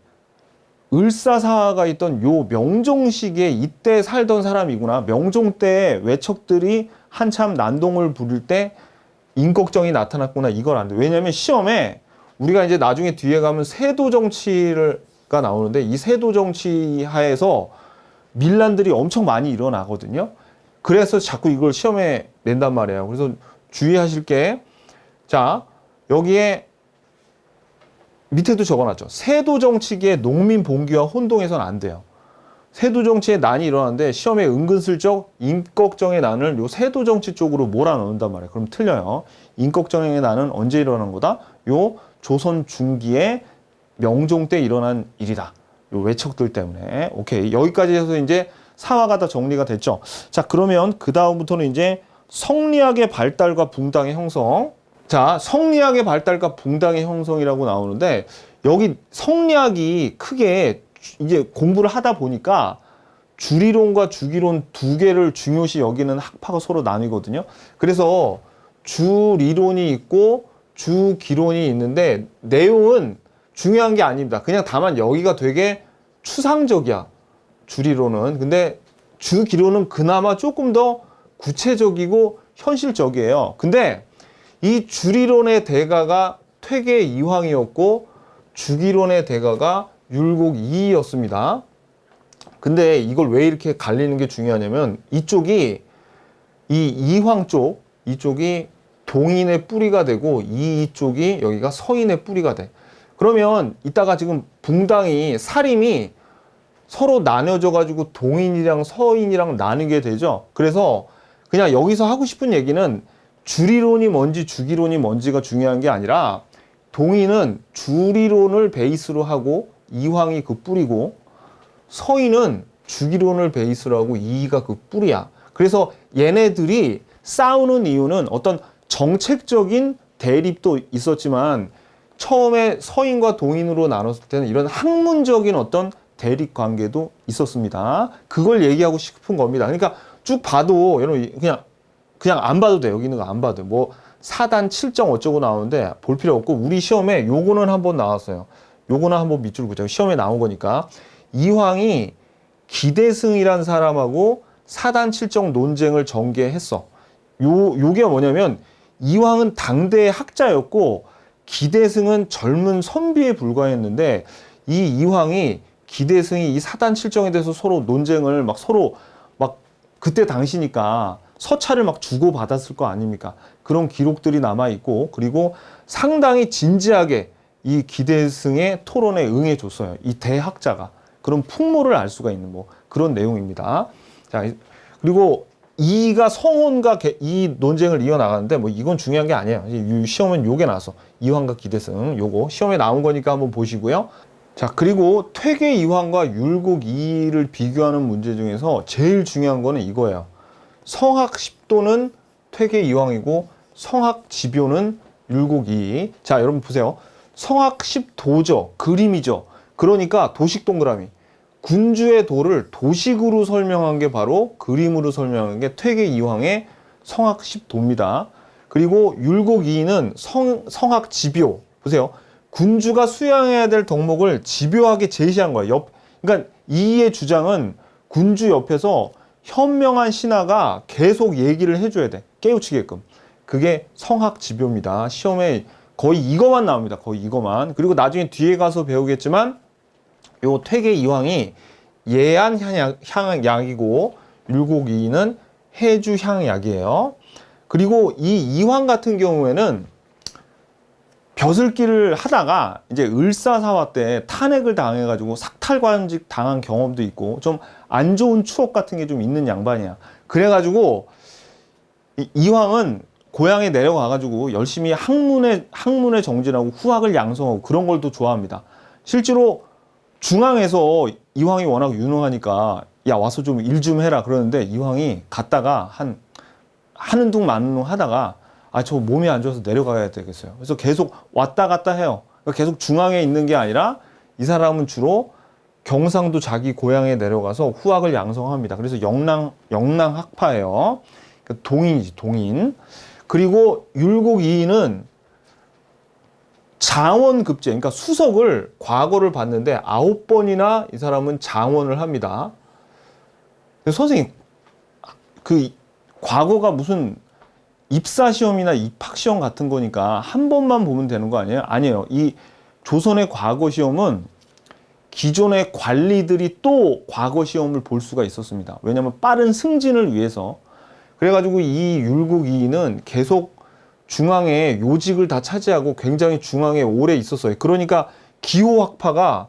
을사사화가 있던 요 명종 시기에 이때 살던 사람이구나. 명종 때 외척들이 한참 난동을 부릴 때 임꺽정이 나타났구나. 이걸 안 돼. 왜냐면 시험에 우리가 이제 나중에 뒤에 가면 세도 정치가 나오는데, 이 세도 정치 하에서 밀란들이 엄청 많이 일어나거든요. 그래서 자꾸 이걸 시험에 낸단 말이에요. 그래서 주의하실 게, 자, 여기에 밑에도 적어놨죠. 세도 정치기에 농민 봉기와 혼동해서는 안 돼요. 세도 정치에 난이 일어나는데 시험에 은근슬쩍 임꺽정의 난을 요 세도 정치 쪽으로 몰아넣는단 말이에요. 그럼 틀려요. 임꺽정의 난은 언제 일어난 거다? 요 조선 중기에 명종 때 일어난 일이다. 요 외척들 때문에. 오케이. 여기까지 해서 이제 사화가 다 정리가 됐죠. 자, 그러면 그 다음부터는 이제 성리학의 발달과 붕당의 형성. 자, 성리학의 발달과 붕당의 형성이라고 나오는데, 여기 성리학이 크게 이제 공부를 하다 보니까 주리론과 주기론 두 개를 중요시 여기는 학파가 서로 나뉘거든요. 그래서 주리론이 있고 주기론이 있는데, 내용은 중요한 게 아닙니다. 그냥 다만 여기가 되게 추상적이야. 주리로는. 근데 주기로는 그나마 조금 더 구체적이고 현실적이에요. 근데 이 주리론의 대가가 퇴계 이황이었고 주기론의 대가가 율곡 이이였습니다. 근데 이걸 왜 이렇게 갈리는 게 중요하냐면 이쪽이 이 이황 쪽 이쪽이 동인의 뿌리가 되고 이쪽이 여기가 서인의 뿌리가 돼. 그러면 이따가 지금 붕당이 사림이 서로 나눠져 가지고 동인이랑 서인이랑 나누게 되죠. 그래서 그냥 여기서 하고 싶은 얘기는 주리론이 뭔지 주기론이 뭔지가 중요한 게 아니라 동인은 주리론을 베이스로 하고 이황이 그 뿌리고 서인은 주기론을 베이스로 하고 이이가 그 뿌리야. 그래서 얘네들이 싸우는 이유는 어떤 정책적인 대립도 있었지만 처음에 서인과 동인으로 나눴을 때는 이런 학문적인 어떤 대립 관계도 있었습니다. 그걸 얘기하고 싶은 겁니다. 그러니까 쭉 봐도 여러분 그냥 안 봐도 돼. 여기 있는 거 안 봐도 돼. 뭐 4단 7정 어쩌고 나오는데 볼 필요 없고 우리 시험에 요거는 한번 나왔어요. 요거는 한번 밑줄 보자. 시험에 나온 거니까. 이황이 기대승이란 사람하고 4단 7정 논쟁을 전개했어. 요게 뭐냐면 이황은 당대의 학자였고 기대승은 젊은 선비에 불과했는데 이 이황이 기대승이 이 4단 7정에 대해서 서로 논쟁을 서로 그때 당시니까 서찰을 주고받았을 거 아닙니까? 그런 기록들이 남아있고, 그리고 상당히 진지하게 이 기대승의 토론에 응해줬어요. 이 대학자가. 그런 풍모를 알 수가 있는 그런 내용입니다. 자, 그리고 이가 성혼과 이 논쟁을 이어나가는데 이건 중요한 게 아니에요. 시험은 요게 나왔어. 이황과 기대승. 요거 시험에 나온 거니까 한번 보시고요. 자, 그리고 퇴계 이황과 율곡 이이를 비교하는 문제 중에서 제일 중요한 거는 이거예요. 성학 10도는 퇴계 이황이고 성학 지묘는 율곡 이이. 자, 여러분 보세요. 성학 10도죠. 그림이죠. 그러니까 도식 동그라미. 군주의 도를 도식으로 설명한 게 바로 그림으로 설명한 게 퇴계 이황의 성학 10도입니다. 그리고 율곡 이이는 성학 지묘. 보세요. 군주가 수양해야 될 덕목을 집요하게 제시한 거예요. 그러니까 이의 주장은 군주 옆에서 현명한 신하가 계속 얘기를 해줘야 돼. 깨우치게끔. 그게 성학지묘입니다. 시험에 거의 이거만 나옵니다. 거의 이거만. 그리고 나중에 뒤에 가서 배우겠지만 요 퇴계 이황이 예안 향약이고 율곡 이이는 해주 향약이에요. 그리고 이 이황 같은 경우에는 벼슬길을 하다가 이제 을사사화 때 탄핵을 당해가지고 삭탈관직 당한 경험도 있고 좀 안 좋은 추억 같은 게 좀 있는 양반이야. 그래가지고 이황은 고향에 내려가가지고 열심히 학문에 정진하고 후학을 양성하고 그런 걸 또 좋아합니다. 실제로 중앙에서 이황이 워낙 유능하니까 야 와서 좀 일 좀 해라 그러는데 이황이 갔다가 하는 둥 마는 둥 하다가 저 몸이 안 좋아서 내려가야 되겠어요. 그래서 계속 왔다 갔다 해요. 그러니까 계속 중앙에 있는 게 아니라 이 사람은 주로 경상도 자기 고향에 내려가서 후학을 양성합니다. 그래서 영랑학파예요. 그러니까 동인이지, 동인. 그리고 율곡 이이는 장원급제, 그러니까 수석을 과거를 봤는데 9번이나 이 사람은 장원을 합니다. 선생님, 그 과거가 무슨 입사시험이나 입학시험 같은 거니까 한 번만 보면 되는 거 아니에요? 아니에요. 이 조선의 과거시험은 기존의 관리들이 또 과거시험을 볼 수가 있었습니다. 왜냐하면 빠른 승진을 위해서. 그래가지고 이 율곡 이이는 계속 중앙에 요직을 다 차지하고 굉장히 중앙에 오래 있었어요. 그러니까 기호학파가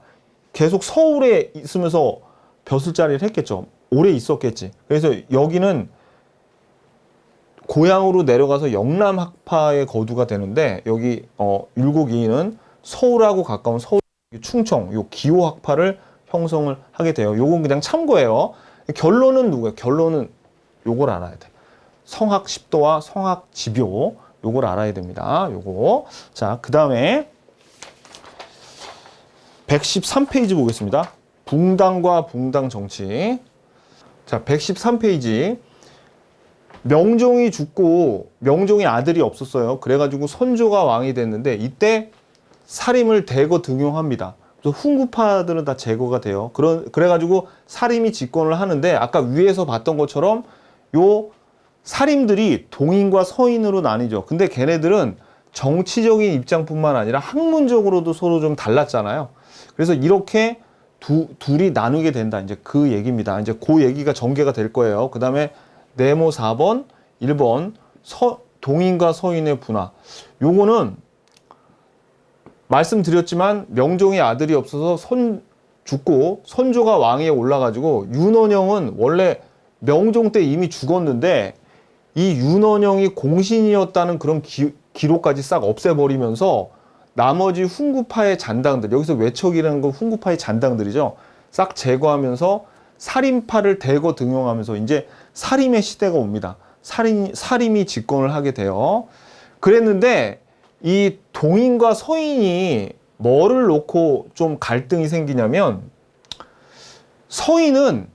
계속 서울에 있으면서 벼슬자리를 했겠죠. 오래 있었겠지. 그래서 여기는 고향으로 내려가서 영남학파의 거두가 되는데 여기 율곡 이이는 서울하고 가까운 서울 충청 요 기호학파를 형성을 하게 돼요. 요건 그냥 참고예요. 결론은 누구예요? 결론은 요걸 알아야 돼. 성학 10도와 성학 지묘 요걸 알아야 됩니다. 요거. 자, 그다음에 113페이지 보겠습니다. 붕당과 붕당 정치. 자, 113페이지. 명종이 죽고 명종이 아들이 없었어요. 그래가지고 선조가 왕이 됐는데 이때 사림을 대거 등용합니다. 그래서 훈구파들은 다 제거가 돼요. 그래가지고 사림이 집권을 하는데 아까 위에서 봤던 것처럼 요 사림들이 동인과 서인으로 나뉘죠. 근데 걔네들은 정치적인 입장뿐만 아니라 학문적으로도 서로 좀 달랐잖아요. 그래서 이렇게 둘이 나누게 된다. 이제 그 얘기입니다. 이제 그 얘기가 전개가 될 거예요. 그 다음에 네모 4번, 1번 동인과 서인의 분화. 요거는 말씀드렸지만 명종의 아들이 없어서 죽고 선조가 왕위에 올라가지고 윤원영은 원래 명종 때 이미 죽었는데 이 윤원영이 공신이었다는 그런 기록까지 싹 없애버리면서 나머지 훈구파의 잔당들, 여기서 외척이라는 건 훈구파의 잔당들이죠. 싹 제거하면서 살인파를 대거 등용하면서 이제 살인의 시대가 옵니다. 살인이 집권을 하게 돼요. 그랬는데 이 동인과 서인이 뭐를 놓고 좀 갈등이 생기냐면 서인은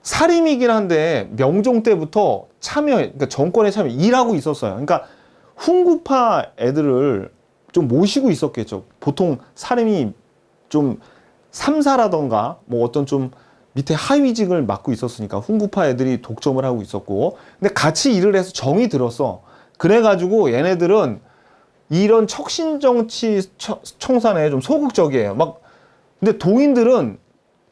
살인이긴 한데 명종 때부터 그러니까 정권에 참여 일하고 있었어요. 그러니까 훈구파 애들을 좀 모시고 있었겠죠. 보통 살인이 좀 삼사라던가 뭐 어떤 좀 밑에 하위직을 맡고 있었으니까 훈구파 애들이 독점을 하고 있었고, 근데 같이 일을 해서 정이 들었어. 그래가지고 얘네들은 이런 척신정치 청산에 좀 소극적이에요. 근데 동인들은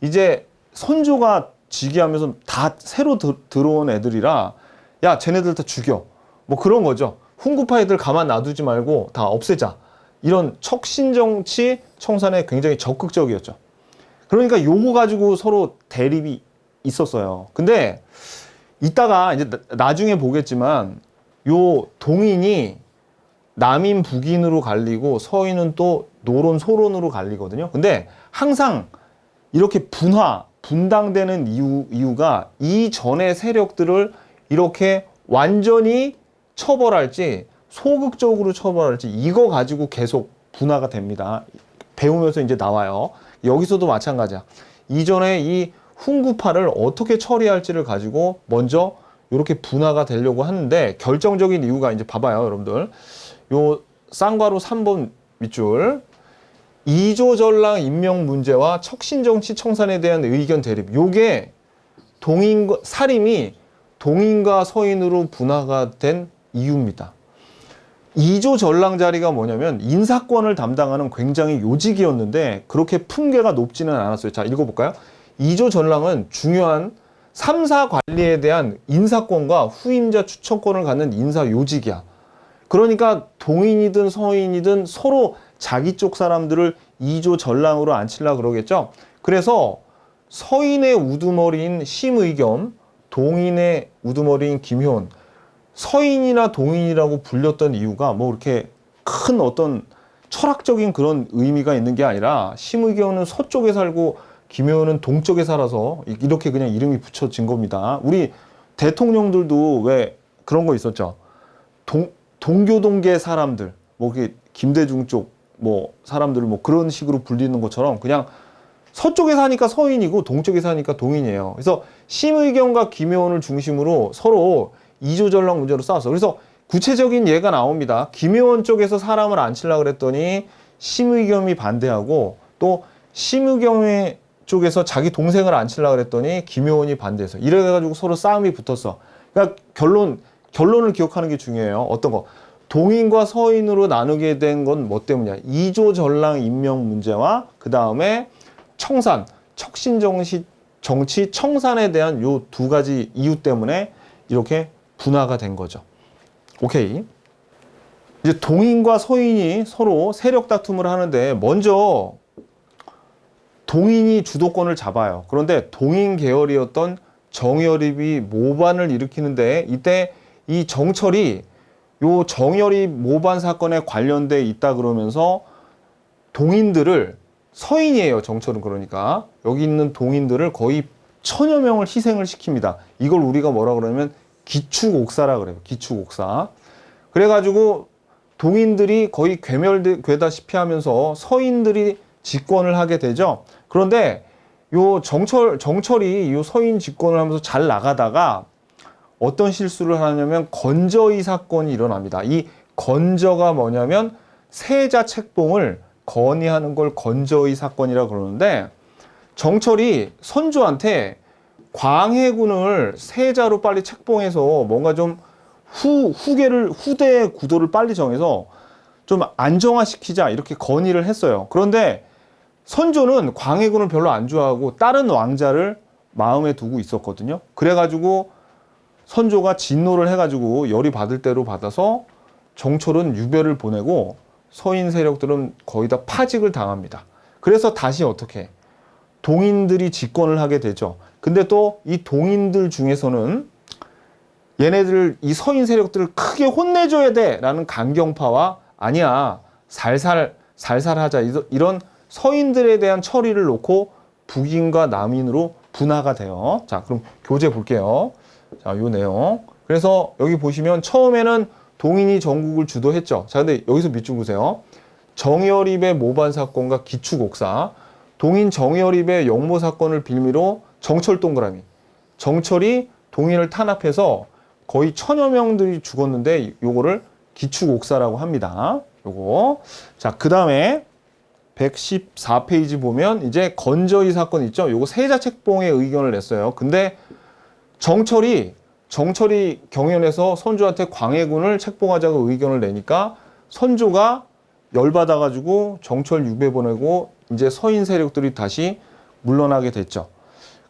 이제 선조가 즉위하면서 다 새로 들어온 애들이라 야, 쟤네들 다 죽여. 뭐 그런 거죠. 훈구파 애들 가만 놔두지 말고 다 없애자. 이런 척신정치 청산에 굉장히 적극적이었죠. 그러니까 요거 가지고 서로 대립이 있었어요. 근데 이따가 이제 나중에 보겠지만 요 동인이 남인 북인으로 갈리고 서인은 또 노론 소론으로 갈리거든요. 근데 항상 이렇게 분당되는 이유가 이전의 세력들을 이렇게 완전히 처벌할지 소극적으로 처벌할지 이거 가지고 계속 분화가 됩니다. 배우면서 이제 나와요. 여기서도 마찬가지야. 이전에 이 훈구파를 어떻게 처리할지를 가지고 먼저 이렇게 분화가 되려고 하는데 결정적인 이유가 이제 봐봐요, 여러분들. 요 쌍괄호 3번 밑줄. 이조전랑 임명 문제와 척신정치 청산에 대한 의견 대립. 요게 살임이 동인과 서인으로 분화가 된 이유입니다. 이조전랑 자리가 뭐냐면 인사권을 담당하는 굉장히 요직이었는데 그렇게 품계가 높지는 않았어요. 자, 읽어볼까요? 이조전랑은 중요한 3사 관리에 대한 인사권과 후임자 추천권을 갖는 인사 요직이야. 그러니까 동인이든 서인이든 서로 자기 쪽 사람들을 이조전랑으로 앉히려고 그러겠죠. 그래서 서인의 우두머리인 심의겸, 동인의 우두머리인 김효은, 서인이나 동인이라고 불렸던 이유가 뭐 이렇게 큰 어떤 철학적인 그런 의미가 있는 게 아니라 심의겸은 서쪽에 살고 김효은은 동쪽에 살아서 이렇게 그냥 이름이 붙여진 겁니다. 우리 대통령들도 왜 그런 거 있었죠. 동교동계 사람들, 뭐 김대중 쪽 뭐 사람들을 뭐 그런 식으로 불리는 것처럼 그냥 서쪽에 사니까 서인이고 동쪽에 사니까 동인이에요. 그래서 심의겸과 김효은을 중심으로 서로 이조전랑 문제로 싸웠어. 그래서 구체적인 예가 나옵니다. 김효은 쪽에서 사람을 앉히려고 그랬더니 심의겸이 반대하고 또 심의겸의 쪽에서 자기 동생을 앉히려고 그랬더니 김효은이 반대해서 이래가지고 서로 싸움이 붙었어. 그러니까 결론을 기억하는 게 중요해요. 어떤 거? 동인과 서인으로 나누게 된 건 뭐 때문이야? 이조전랑 임명 문제와 그 다음에 척신정치 청산에 대한 요 두 가지 이유 때문에 이렇게 분화가 된 거죠. 오케이. 이제 동인과 서인이 서로 세력 다툼을 하는데 먼저 동인이 주도권을 잡아요. 그런데 동인 계열이었던 정여립이 모반을 일으키는데 이때 이 정철이 요 정여립 모반 사건에 관련돼 있다 그러면서 동인들을 서인이에요. 정철은 그러니까 여기 있는 동인들을 거의 1000여 명을 희생을 시킵니다. 이걸 우리가 뭐라 그러면 기축옥사라 그래요. 기축옥사. 그래가지고 동인들이 거의 괴멸되다시피 하면서 서인들이 집권을 하게 되죠. 그런데 요 정철이 요 서인 집권을 하면서 잘 나가다가 어떤 실수를 하냐면 건저희 사건이 일어납니다. 이 건저가 뭐냐면 세자 책봉을 건의하는 걸 건저의 사건이라 그러는데, 정철이 선조한테 광해군을 세자로 빨리 책봉해서 뭔가 좀 후대의 구도를 빨리 정해서 좀 안정화시키자 이렇게 건의를 했어요. 그런데 선조는 광해군을 별로 안 좋아하고 다른 왕자를 마음에 두고 있었거든요. 그래가지고 선조가 진노를 해가지고 열이 받을 대로 받아서 정철은 유배를 보내고 서인 세력들은 거의 다 파직을 당합니다. 그래서 다시 어떻게 동인들이 집권을 하게 되죠. 근데 또 이 동인들 중에서는 얘네들 이 서인 세력들을 크게 혼내줘야 돼라는 강경파와 아니야 살살 하자 이런 서인들에 대한 처리를 놓고 북인과 남인으로 분화가 돼요. 자, 그럼 교재 볼게요. 자, 요 내용. 그래서 여기 보시면 처음에는 동인이 전국을 주도했죠. 자, 근데 여기서 밑줄 보세요. 정여립의 모반 사건과 기축옥사, 동인 정여립의 영모 사건을 빌미로 정철 동그라미. 정철이 동인을 탄압해서 거의 1000여 명들이 죽었는데 요거를 기축옥사라고 합니다. 요거. 자, 그 다음에 114페이지 보면 이제 건저의 사건 있죠. 요거 세자 책봉에 의견을 냈어요. 근데 정철이 경연에서 선조한테 광해군을 책봉하자고 의견을 내니까 선조가 열받아가지고 정철 유배 보내고 이제 서인 세력들이 다시 물러나게 됐죠.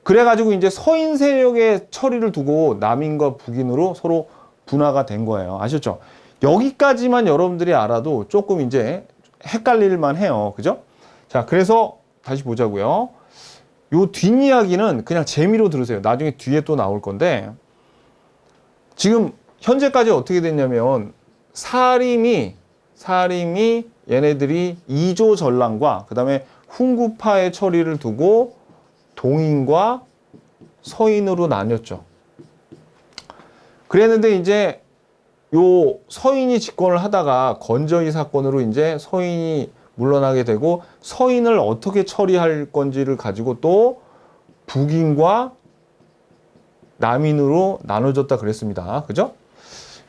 그래가지고 이제 서인 세력의 처리를 두고 남인과 북인으로 서로 분화가 된 거예요. 아셨죠? 여기까지만 여러분들이 알아도 조금 이제 헷갈릴만 해요. 그죠? 자, 그래서 다시 보자고요. 요 뒷이야기는 그냥 재미로 들으세요. 나중에 뒤에 또 나올 건데, 지금 현재까지 어떻게 됐냐면 사림이 얘네들이 이조 전랑과 그 다음에 훈구파의 처리를 두고 동인과 서인으로 나뉘었죠. 그랬는데 이제 요 서인이 집권을 하다가 건저의 사건으로 이제 서인이 물러나게 되고 서인을 어떻게 처리할 건지를 가지고 또 북인과 남인으로 나눠졌다 그랬습니다. 그죠?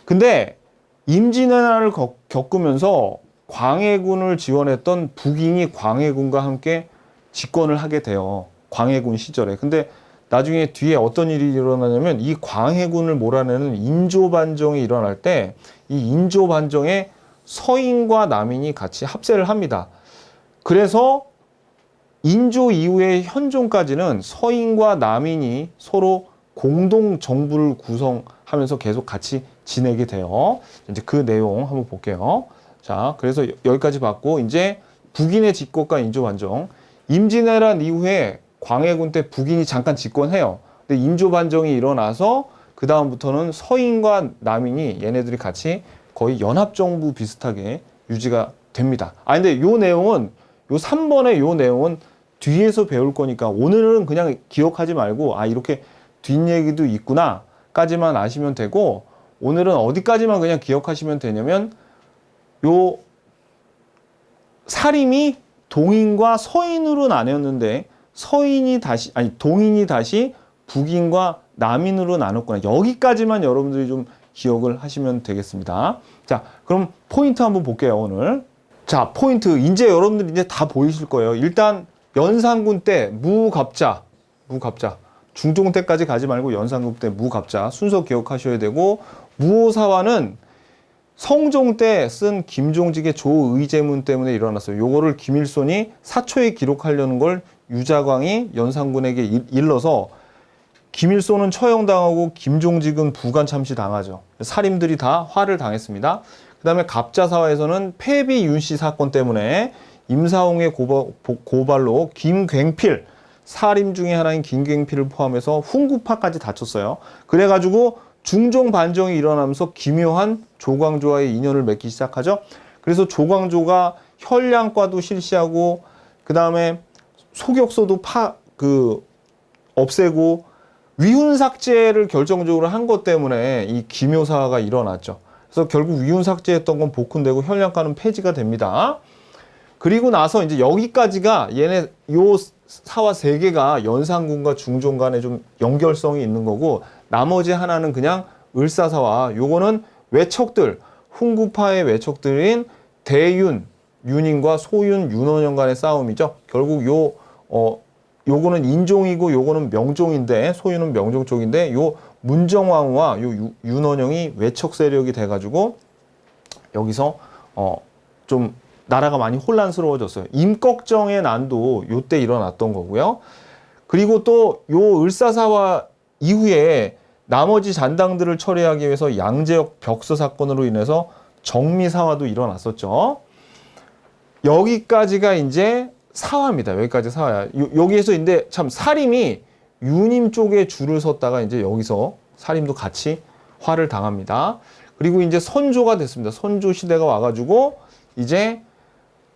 근데 임진왜란을 겪으면서 광해군을 지원했던 북인이 광해군과 함께 집권을 하게 돼요. 광해군 시절에. 근데 나중에 뒤에 어떤 일이 일어나냐면 이 광해군을 몰아내는 인조반정이 일어날 때 이 인조반정에 서인과 남인이 같이 합세를 합니다. 그래서 인조 이후의 현존까지는 서인과 남인이 서로 공동 정부를 구성하면서 계속 같이 지내게 돼요. 이제 그 내용 한번 볼게요. 자, 그래서 여기까지 봤고 이제 북인의 집권과 인조반정. 임진왜란 이후에 광해군 때 북인이 잠깐 집권해요. 근데 인조반정이 일어나서 그 다음부터는 서인과 남인이 얘네들이 같이 거의 연합정부 비슷하게 유지가 됩니다. 아, 근데 요 내용은, 요 3번의 요 내용은 뒤에서 배울 거니까 오늘은 그냥 기억하지 말고, 아, 이렇게 뒷얘기도 있구나 까지만 아시면 되고, 오늘은 어디까지만 그냥 기억하시면 되냐면, 요 사림이 동인과 서인으로 나뉘었는데, 동인이 다시 북인과 남인으로 나눴구나. 여기까지만 여러분들이 좀 기억을 하시면 되겠습니다. 자, 그럼 포인트 한번 볼게요, 오늘. 자, 포인트. 이제 여러분들 이제 다 보이실 거예요. 일단, 연산군 때 무갑자. 중종 때까지 가지 말고 연산군 때 무갑자. 순서 기억하셔야 되고, 무오사화는 성종 때 쓴 김종직의 조의제문 때문에 일어났어요. 요거를 김일손이 사초에 기록하려는 걸 유자광이 연산군에게 일러서 김일손은 처형당하고 김종직은 부관 참시 당하죠. 살인들이 다 화를 당했습니다. 그 다음에 갑자사화에서는 폐비 윤씨 사건 때문에 임사홍의 고발로 김굉필, 살인 중에 하나인 김굉필을 포함해서 훈구파까지 다쳤어요. 그래가지고 중종 반정이 일어나면서 기묘한 조광조와의 인연을 맺기 시작하죠. 그래서 조광조가 혈량과도 실시하고 그 다음에 소격소도 없애고 위훈삭제를 결정적으로 한 것 때문에 이 기묘사화가 일어났죠. 그래서 결국 위훈삭제했던 건 복훈되고 혈량과는 폐지가 됩니다. 그리고 나서 이제 여기까지가 얘네 요 사화 3개가 연산군과 중종 간에 좀 연결성이 있는 거고, 나머지 하나는 그냥 을사사화. 요거는 외척들, 훈구파의 외척들인 대윤, 윤인과 소윤, 윤원영 간의 싸움이죠. 결국 요거는 인종이고 요거는 명종인데, 소윤은 명종 쪽인데, 요 문정왕후와 요 윤원영이 외척 세력이 돼가지고 여기서 좀 나라가 많이 혼란스러워졌어요. 임꺽정의 난도 요때 일어났던 거고요. 그리고 또 요 을사사화 이후에 나머지 잔당들을 처리하기 위해서 양재역 벽서 사건으로 인해서 정미사화도 일어났었죠. 여기까지가 이제 사화입니다. 여기까지 사화야. 여기에서 근데 참 사림이 유님 쪽에 줄을 섰다가 이제 여기서 사림도 같이 화를 당합니다. 그리고 이제 선조가 됐습니다. 선조 시대가 와가지고 이제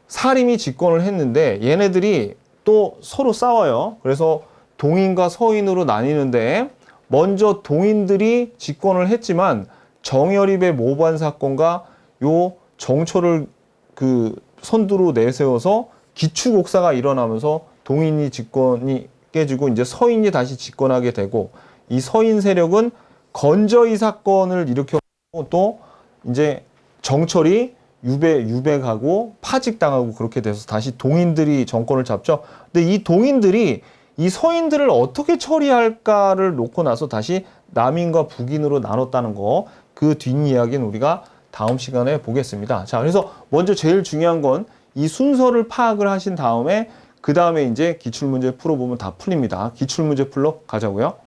사림이 집권을 했는데 얘네들이 또 서로 싸워요. 그래서 동인과 서인으로 나뉘는데 먼저 동인들이 집권을 했지만 정여립의 모반 사건과 요 정초를 그 선두로 내세워서 기축옥사가 일어나면서 동인이 집권이 깨지고 이제 서인이 다시 집권하게 되고 이 서인 세력은 건저희 사건을 일으켰고 또 이제 정철이 유백하고 파직당하고 그렇게 돼서 다시 동인들이 정권을 잡죠. 근데 이 동인들이 이 서인들을 어떻게 처리할까를 놓고 나서 다시 남인과 북인으로 나눴다는 거, 그 뒷이야기는 우리가 다음 시간에 보겠습니다. 자, 그래서 먼저 제일 중요한 건 이 순서를 파악을 하신 다음에 그 다음에 이제 기출문제 풀어보면 다 풀립니다. 기출문제 풀러 가자고요.